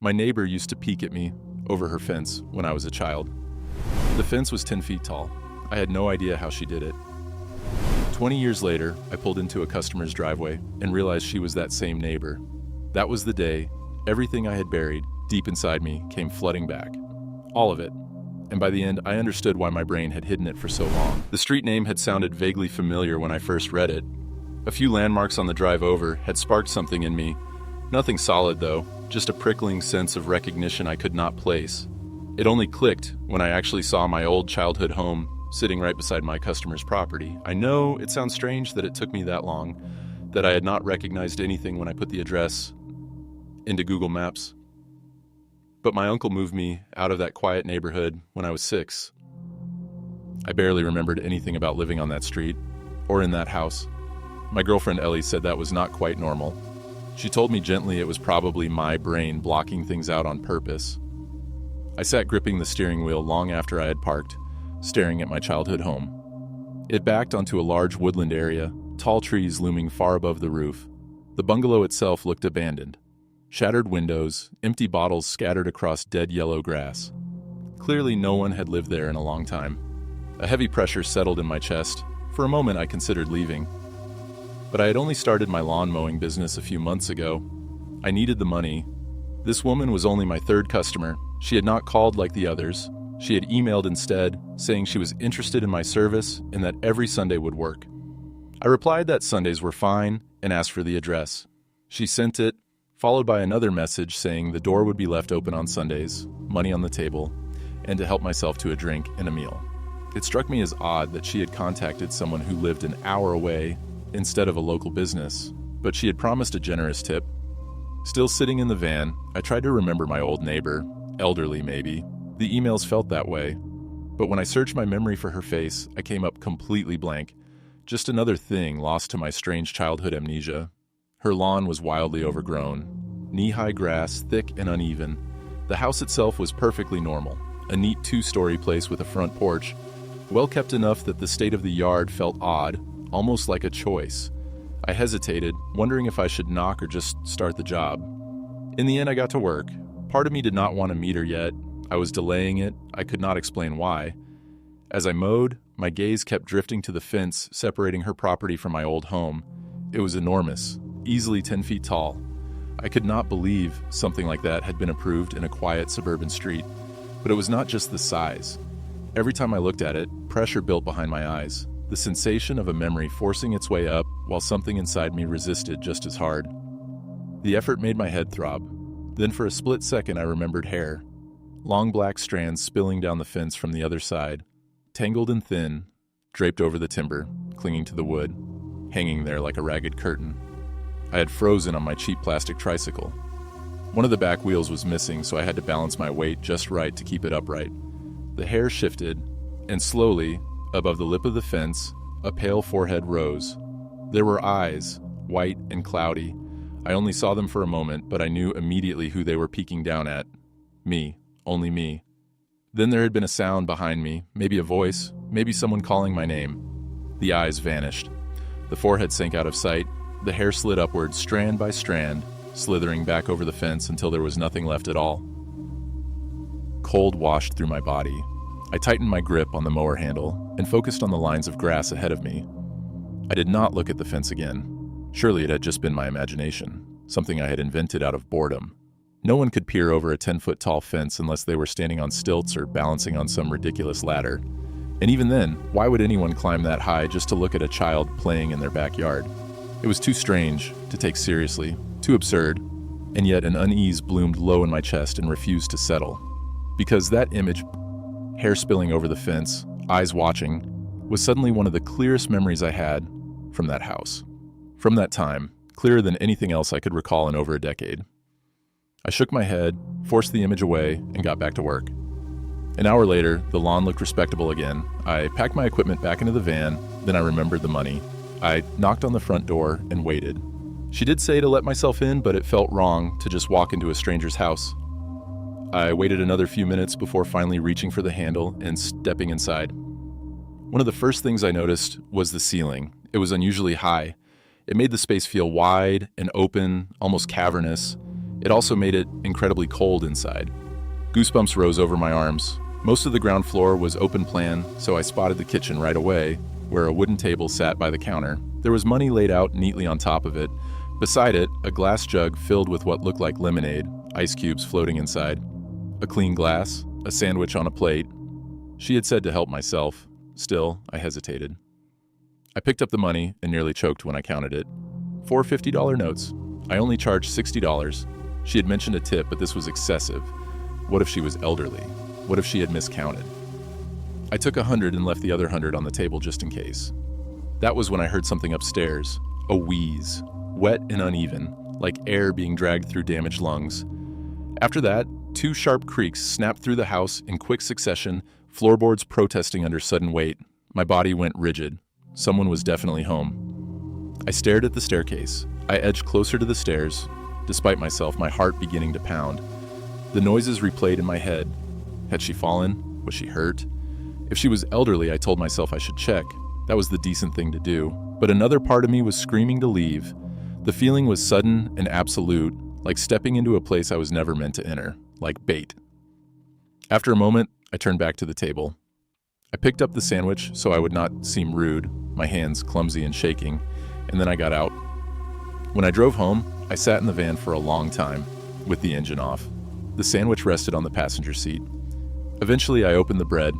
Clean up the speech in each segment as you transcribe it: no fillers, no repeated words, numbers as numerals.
My neighbor used to peek at me over her fence when I was a child. The fence was 10 feet tall. I had no idea how she did it. 20 years later, I pulled into a customer's driveway and realized she was that same neighbor. That was the day everything I had buried deep inside me came flooding back. All of it. And by the end, I understood why my brain had hidden it for so long. The street name had sounded vaguely familiar when I first read it. A few landmarks on the drive over had sparked something in me. Nothing solid, though, just a prickling sense of recognition I could not place. It only clicked when I actually saw my old childhood home sitting right beside my customer's property. I know it sounds strange that it took me that long, that I had not recognized anything when I put the address into Google Maps. But my uncle moved me out of that quiet neighborhood when I was 6. I barely remembered anything about living on that street or in that house. My girlfriend Ellie said that was not quite normal. She told me gently it was probably my brain blocking things out on purpose. I sat gripping the steering wheel long after I had parked, staring at my childhood home. It backed onto a large woodland area, tall trees looming far above the roof. The bungalow itself looked abandoned. Shattered windows, empty bottles scattered across dead yellow grass. Clearly no one had lived there in a long time. A heavy pressure settled in my chest. For a moment I considered leaving. But I had only started my lawn mowing business a few months ago. I needed the money. This woman was only my third customer. She had not called like the others. She had emailed instead, saying she was interested in my service and that every Sunday would work. I replied that Sundays were fine and asked for the address. She sent it, followed by another message saying the door would be left open on Sundays, money on the table, and to help myself to a drink and a meal. It struck me as odd that she had contacted someone who lived an hour away instead of a local business, but she had promised a generous tip. Still sitting in the van, I tried to remember my old neighbor, elderly maybe. The emails felt that way, but when I searched my memory for her face, I came up completely blank. Just another thing lost to my strange childhood amnesia. Her lawn was wildly overgrown, knee-high grass, thick and uneven. The house itself was perfectly normal, a neat 2-story place with a front porch, well kept enough that the state of the yard felt odd, almost like a choice. I hesitated, wondering if I should knock or just start the job. In the end, I got to work. Part of me did not want to meet her yet. I was delaying it. I could not explain why. As I mowed, my gaze kept drifting to the fence separating her property from my old home. It was enormous, easily 10 feet tall. I could not believe something like that had been approved in a quiet suburban street. But it was not just the size. Every time I looked at it, pressure built behind my eyes. The sensation of a memory forcing its way up while something inside me resisted just as hard. The effort made my head throb. Then for a split second I remembered hair. Long black strands spilling down the fence from the other side, tangled and thin, draped over the timber, clinging to the wood, hanging there like a ragged curtain. I had frozen on my cheap plastic tricycle. One of the back wheels was missing, so I had to balance my weight just right to keep it upright. The hair shifted, and slowly, above the lip of the fence, a pale forehead rose. There were eyes, white and cloudy. I only saw them for a moment, but I knew immediately who they were peeking down at. Me, only me. Then there had been a sound behind me, maybe a voice, maybe someone calling my name. The eyes vanished. The forehead sank out of sight. The hair slid upward, strand by strand, slithering back over the fence until there was nothing left at all. Cold washed through my body. I tightened my grip on the mower handle and focused on the lines of grass ahead of me. I did not look at the fence again. Surely it had just been my imagination, something I had invented out of boredom. No one could peer over a 10-foot-tall fence unless they were standing on stilts or balancing on some ridiculous ladder. And even then, why would anyone climb that high just to look at a child playing in their backyard? It was too strange to take seriously, too absurd, and yet an unease bloomed low in my chest and refused to settle. Because that image, hair spilling over the fence, eyes watching, was suddenly one of the clearest memories I had from that house. From that time, clearer than anything else I could recall in over a decade. I shook my head, forced the image away, and got back to work. An hour later, the lawn looked respectable again. I packed my equipment back into the van, then I remembered the money. I knocked on the front door and waited. She did say to let myself in, but it felt wrong to just walk into a stranger's house. I waited another few minutes before finally reaching for the handle and stepping inside. One of the first things I noticed was the ceiling. It was unusually high. It made the space feel wide and open, almost cavernous. It also made it incredibly cold inside. Goosebumps rose over my arms. Most of the ground floor was open plan, so I spotted the kitchen right away, where a wooden table sat by the counter. There was money laid out neatly on top of it. Beside it, a glass jug filled with what looked like lemonade, ice cubes floating inside. A clean glass, a sandwich on a plate. She had said to help myself. Still, I hesitated. I picked up the money and nearly choked when I counted it. 4 $50 notes. I only charged $60. She had mentioned a tip, but this was excessive. What if she was elderly? What if she had miscounted? I took 100 and left the other 100 on the table just in case. That was when I heard something upstairs. A wheeze. Wet and uneven, like air being dragged through damaged lungs. After that, 2 sharp creaks snapped through the house in quick succession, floorboards protesting under sudden weight. My body went rigid. Someone was definitely home. I stared at the staircase. I edged closer to the stairs, despite myself, my heart beginning to pound. The noises replayed in my head. Had she fallen? Was she hurt? If she was elderly, I told myself I should check. That was the decent thing to do. But another part of me was screaming to leave. The feeling was sudden and absolute, like stepping into a place I was never meant to enter, like bait. After a moment, I turned back to the table. I picked up the sandwich so I would not seem rude, my hands clumsy and shaking, and then I got out. When I drove home, I sat in the van for a long time, with the engine off. The sandwich rested on the passenger seat. Eventually, I opened the bread.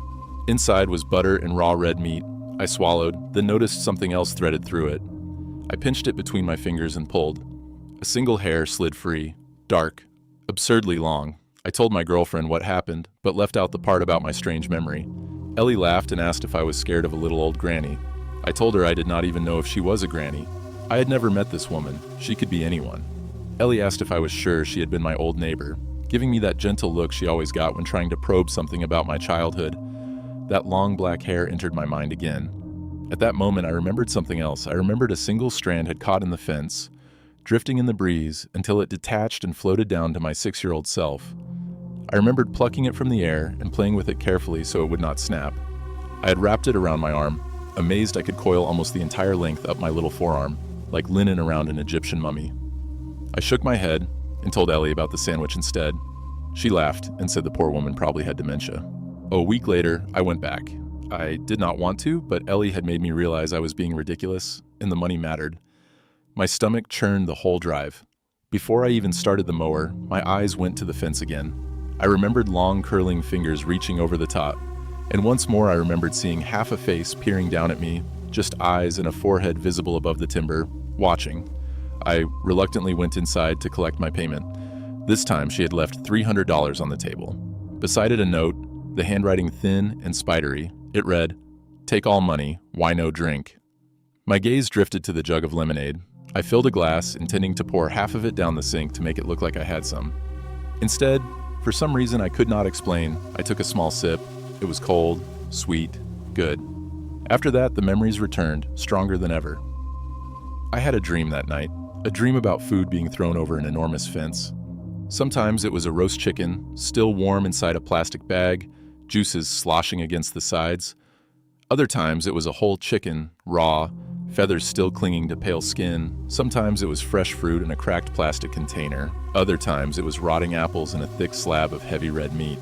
Inside was butter and raw red meat. I swallowed, then noticed something else threaded through it. I pinched it between my fingers and pulled. A single hair slid free, dark, absurdly long. I told my girlfriend what happened, but left out the part about my strange memory. Ellie laughed and asked if I was scared of a little old granny. I told her I did not even know if she was a granny. I had never met this woman. She could be anyone. Ellie asked if I was sure she had been my old neighbor, giving me that gentle look she always got when trying to probe something about my childhood. That long black hair entered my mind again. At that moment, I remembered something else. I remembered a single strand had caught in the fence, drifting in the breeze until it detached and floated down to my 6-year-old self. I remembered plucking it from the air and playing with it carefully so it would not snap. I had wrapped it around my arm, amazed I could coil almost the entire length up my little forearm, like linen around an Egyptian mummy. I shook my head and told Ellie about the sandwich instead. She laughed and said the poor woman probably had dementia. A week later, I went back. I did not want to, but Ellie had made me realize I was being ridiculous, and the money mattered. My stomach churned the whole drive. Before I even started the mower, my eyes went to the fence again. I remembered long curling fingers reaching over the top, and once more I remembered seeing half a face peering down at me, just eyes and a forehead visible above the timber, watching. I reluctantly went inside to collect my payment. This time she had left $300 on the table. Beside it a note, the handwriting thin and spidery. It read, "Take all money, why no drink?" My gaze drifted to the jug of lemonade. I filled a glass, intending to pour half of it down the sink to make it look like I had some. Instead, for some reason I could not explain, I took a small sip. It was cold, sweet, good. After that, the memories returned, stronger than ever. I had a dream that night, a dream about food being thrown over an enormous fence. Sometimes it was a roast chicken, still warm inside a plastic bag, juices sloshing against the sides. Other times it was a whole chicken, raw, feathers still clinging to pale skin. Sometimes it was fresh fruit in a cracked plastic container. Other times it was rotting apples and a thick slab of heavy red meat.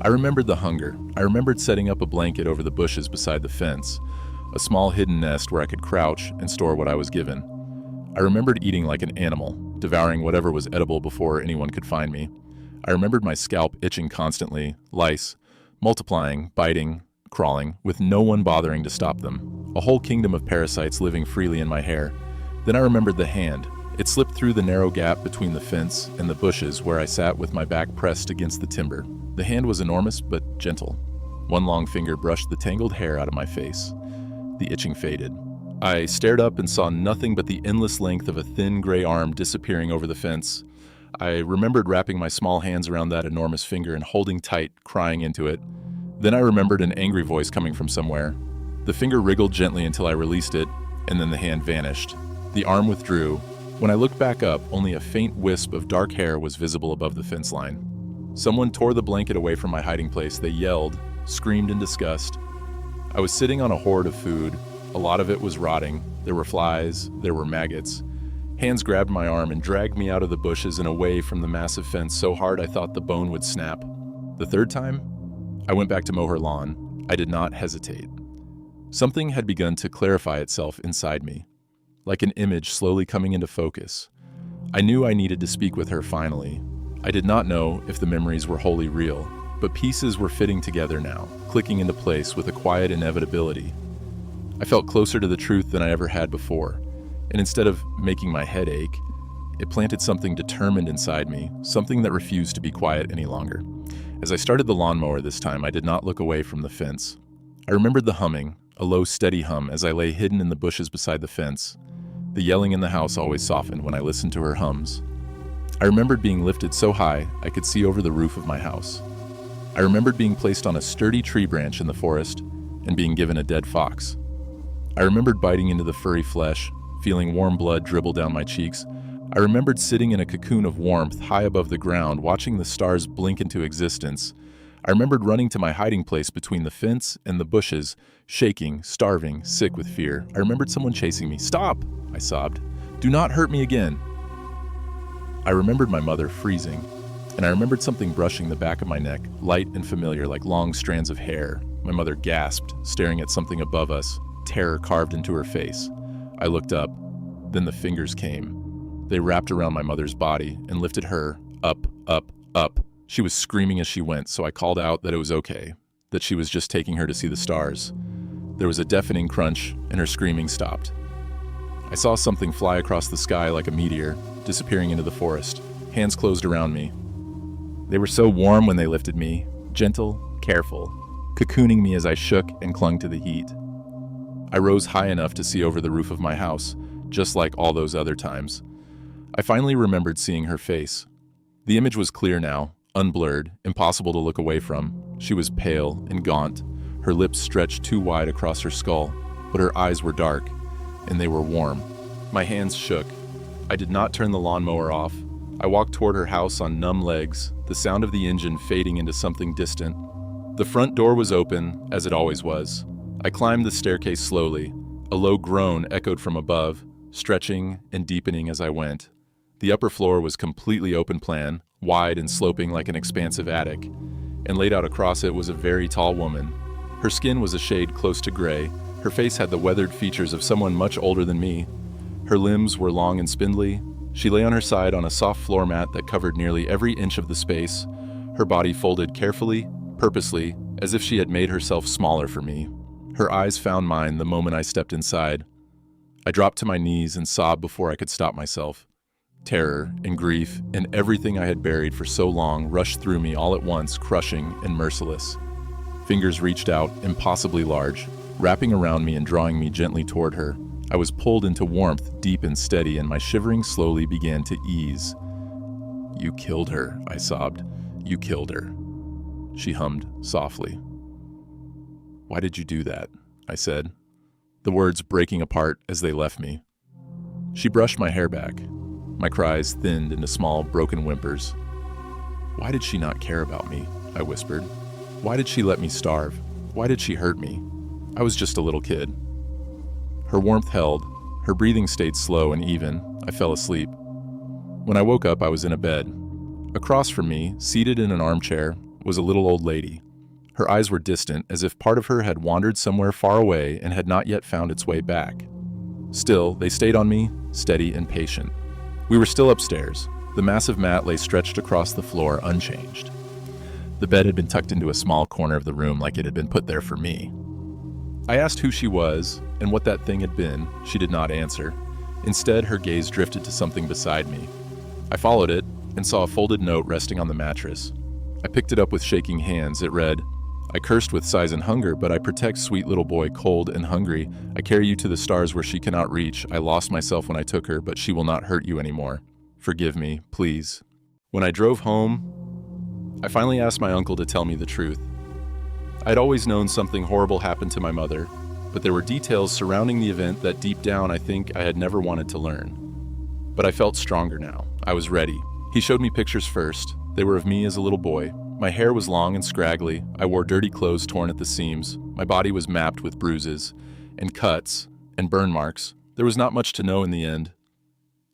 I remembered the hunger. I remembered setting up a blanket over the bushes beside the fence, a small hidden nest where I could crouch and store what I was given. I remembered eating like an animal, devouring whatever was edible before anyone could find me. I remembered my scalp itching constantly, lice, multiplying, biting, crawling, with no one bothering to stop them. A whole kingdom of parasites living freely in my hair. Then I remembered the hand. It slipped through the narrow gap between the fence and the bushes where I sat with my back pressed against the timber. The hand was enormous but gentle. One long finger brushed the tangled hair out of my face. The itching faded. I stared up and saw nothing but the endless length of a thin gray arm disappearing over the fence. I remembered wrapping my small hands around that enormous finger and holding tight, crying into it. Then I remembered an angry voice coming from somewhere. The finger wriggled gently until I released it, and then the hand vanished. The arm withdrew. When I looked back up, only a faint wisp of dark hair was visible above the fence line. Someone tore the blanket away from my hiding place. They yelled, screamed in disgust. I was sitting on a hoard of food. A lot of it was rotting. There were flies, there were maggots. Hands grabbed my arm and dragged me out of the bushes and away from the massive fence so hard I thought the bone would snap. The third time, I went back to mow her lawn. I did not hesitate. Something had begun to clarify itself inside me, like an image slowly coming into focus. I knew I needed to speak with her finally. I did not know if the memories were wholly real, but pieces were fitting together now, clicking into place with a quiet inevitability. I felt closer to the truth than I ever had before, and instead of making my head ache, it planted something determined inside me, something that refused to be quiet any longer. As I started the lawnmower this time, I did not look away from the fence. I remembered the humming, a low, steady hum as I lay hidden in the bushes beside the fence. The yelling in the house always softened when I listened to her hums. I remembered being lifted so high I could see over the roof of my house. I remembered being placed on a sturdy tree branch in the forest and being given a dead fox. I remembered biting into the furry flesh, feeling warm blood dribble down my cheeks. I remembered sitting in a cocoon of warmth high above the ground, watching the stars blink into existence. I remembered running to my hiding place between the fence and the bushes, shaking, starving, sick with fear. I remembered someone chasing me. "Stop!" I sobbed. "Do not hurt me again." I remembered my mother freezing, and I remembered something brushing the back of my neck, light and familiar like long strands of hair. My mother gasped, staring at something above us, terror carved into her face. I looked up. Then the fingers came. They wrapped around my mother's body and lifted her up, up, up. She was screaming as she went, so I called out that it was okay, that she was just taking her to see the stars. There was a deafening crunch, and her screaming stopped. I saw something fly across the sky like a meteor, disappearing into the forest. Hands closed around me. They were so warm when they lifted me, gentle, careful, cocooning me as I shook and clung to the heat. I rose high enough to see over the roof of my house, just like all those other times. I finally remembered seeing her face. The image was clear now, unblurred, impossible to look away from. She was pale and gaunt, her lips stretched too wide across her skull, but her eyes were dark, and they were warm. My hands shook. I did not turn the lawnmower off. I walked toward her house on numb legs, the sound of the engine fading into something distant. The front door was open, as it always was. I climbed the staircase slowly. A low groan echoed from above, stretching and deepening as I went. The upper floor was completely open plan, wide and sloping like an expansive attic, and laid out across it was a very tall woman. Her skin was a shade close to gray. Her face had the weathered features of someone much older than me. Her limbs were long and spindly. She lay on her side on a soft floor mat that covered nearly every inch of the space, her body folded carefully, purposely, as if she had made herself smaller for me. Her eyes found mine the moment I stepped inside. I dropped to my knees and sobbed before I could stop myself. Terror and grief and everything I had buried for so long rushed through me all at once, crushing and merciless. Fingers reached out, impossibly large, wrapping around me and drawing me gently toward her. I was pulled into warmth, deep and steady, and my shivering slowly began to ease. "You killed her," I sobbed. "You killed her." She hummed softly. "Why did you do that?" I said, the words breaking apart as they left me. She brushed my hair back. My cries thinned into small, broken whimpers. "Why did she not care about me?" I whispered. "Why did she let me starve? Why did she hurt me? I was just a little kid." Her warmth held. Her breathing stayed slow and even. I fell asleep. When I woke up, I was in a bed. Across from me, seated in an armchair, was a little old lady. Her eyes were distant, as if part of her had wandered somewhere far away and had not yet found its way back. Still, they stayed on me, steady and patient. We were still upstairs. The massive mat lay stretched across the floor, unchanged. The bed had been tucked into a small corner of the room like it had been put there for me. I asked who she was and what that thing had been. She did not answer. Instead, her gaze drifted to something beside me. I followed it and saw a folded note resting on the mattress. I picked it up with shaking hands. It read, "I cursed with size and hunger, but I protect sweet little boy cold and hungry. I carry you to the stars where she cannot reach. I lost myself when I took her, but she will not hurt you anymore. Forgive me, please." When I drove home, I finally asked my uncle to tell me the truth. I'd always known something horrible happened to my mother, but there were details surrounding the event that deep down I think I had never wanted to learn. But I felt stronger now. I was ready. He showed me pictures first. They were of me as a little boy. My hair was long and scraggly. I wore dirty clothes torn at the seams. My body was mapped with bruises and cuts and burn marks. There was not much to know in the end.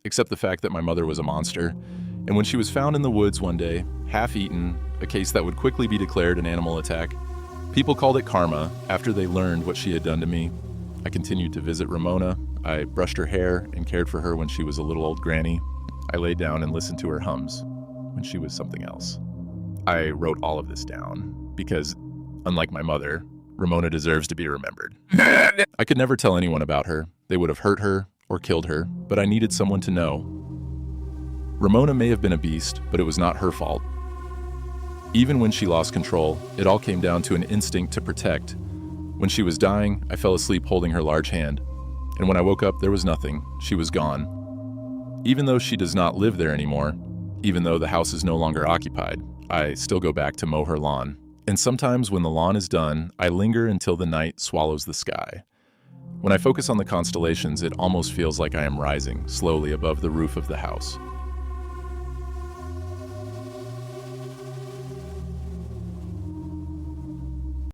except the fact that my mother was a monster. And when she was found in the woods one day, half-eaten, a case that would quickly be declared an animal attack, people called it karma after they learned what she had done to me. I continued to visit Ramona. I brushed her hair and cared for her when she was a little old granny. I laid down and listened to her hums when she was something else. I wrote all of this down because, unlike my mother, Ramona deserves to be remembered. I could never tell anyone about her. They would have hurt her or killed her, but I needed someone to know. Ramona may have been a beast, but it was not her fault. Even when she lost control, it all came down to an instinct to protect. When she was dying, I fell asleep holding her large hand. And when I woke up, there was nothing. She was gone. Even though she does not live there anymore, even though the house is no longer occupied, I still go back to mow her lawn. And sometimes when the lawn is done, I linger until the night swallows the sky. When I focus on the constellations, it almost feels like I am rising slowly above the roof of the house.